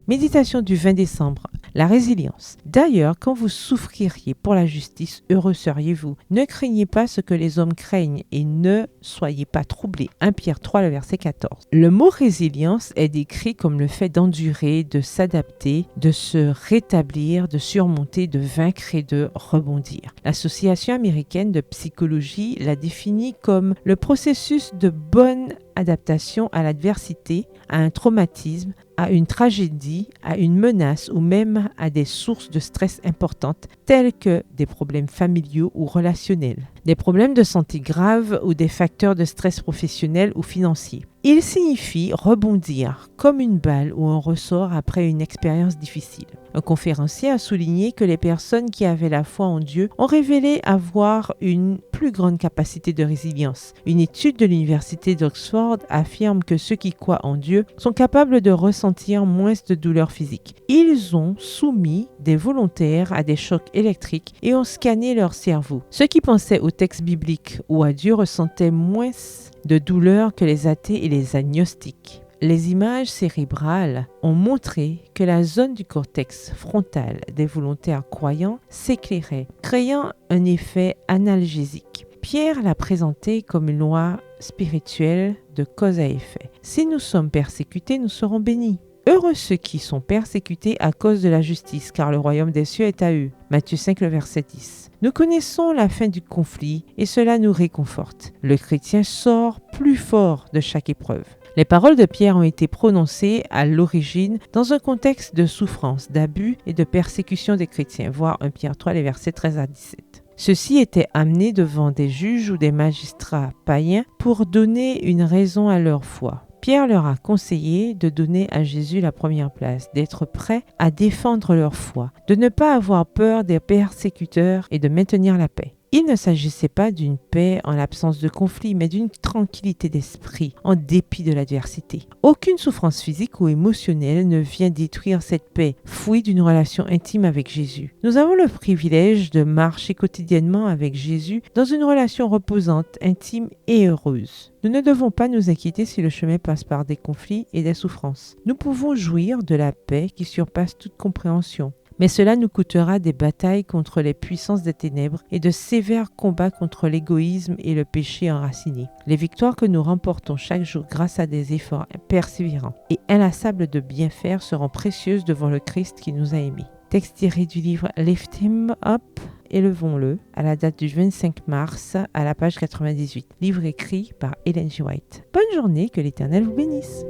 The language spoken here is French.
Méditation du 20 décembre. La résilience. D'ailleurs, quand vous souffririez pour la justice, heureux seriez-vous. Ne craignez pas ce que les hommes craignent et ne soyez pas troublés. 1 Pierre 3, le verset 14. Le mot résilience est décrit comme le fait d'endurer, de s'adapter, de se rétablir, de surmonter, de vaincre et de rebondir. L'Association américaine de psychologie l'a définit comme le processus de bonne adaptation à l'adversité, à un traumatisme, à une tragédie, à une menace ou même à des sources de stress importantes telles que des problèmes familiaux ou relationnels, des problèmes de santé graves ou des facteurs de stress professionnel ou financier. Il signifie rebondir comme une balle ou un ressort après une expérience difficile. Un conférencier a souligné que les personnes qui avaient la foi en Dieu ont révélé avoir une plus grande capacité de résilience. Une étude de l'université d'Oxford affirme que ceux qui croient en Dieu sont capables de ressentir moins de douleurs physiques. Ils ont soumis des volontaires à des chocs électriques et ont scanné leur cerveau. Ceux qui pensaient au texte biblique ou à Dieu ressentaient moins de douleurs que les athées et les agnostiques. Les images cérébrales ont montré que la zone du cortex frontal des volontaires croyants s'éclairait, créant un effet analgésique. Pierre l'a présenté comme une loi spirituelle de cause à effet. Si nous sommes persécutés, nous serons bénis. Heureux ceux qui sont persécutés à cause de la justice, car le royaume des cieux est à eux. Matthieu 5, le verset 10. Nous connaissons la fin du conflit et cela nous réconforte. Le chrétien sort plus fort de chaque épreuve. Les paroles de Pierre ont été prononcées à l'origine dans un contexte de souffrance, d'abus et de persécution des chrétiens, voir 1 Pierre 3, les versets 13 à 17. Ceux-ci étaient amenés devant des juges ou des magistrats païens pour donner une raison à leur foi. Pierre leur a conseillé de donner à Jésus la première place, d'être prêts à défendre leur foi, de ne pas avoir peur des persécuteurs et de maintenir la paix. Il ne s'agissait pas d'une paix en l'absence de conflit, mais d'une tranquillité d'esprit, en dépit de l'adversité. Aucune souffrance physique ou émotionnelle ne vient détruire cette paix, fruit d'une relation intime avec Jésus. Nous avons le privilège de marcher quotidiennement avec Jésus dans une relation reposante, intime et heureuse. Nous ne devons pas nous inquiéter si le chemin passe par des conflits et des souffrances. Nous pouvons jouir de la paix qui surpasse toute compréhension. Mais cela nous coûtera des batailles contre les puissances des ténèbres et de sévères combats contre l'égoïsme et le péché enraciné. Les victoires que nous remportons chaque jour grâce à des efforts persévérants et inlassables de bien faire seront précieuses devant le Christ qui nous a aimés. Texte tiré du livre Lift Him Up, Élevons-le, à la date du 25 mars, à la page 98. Livre écrit par Ellen G. White. Bonne journée, que l'Éternel vous bénisse.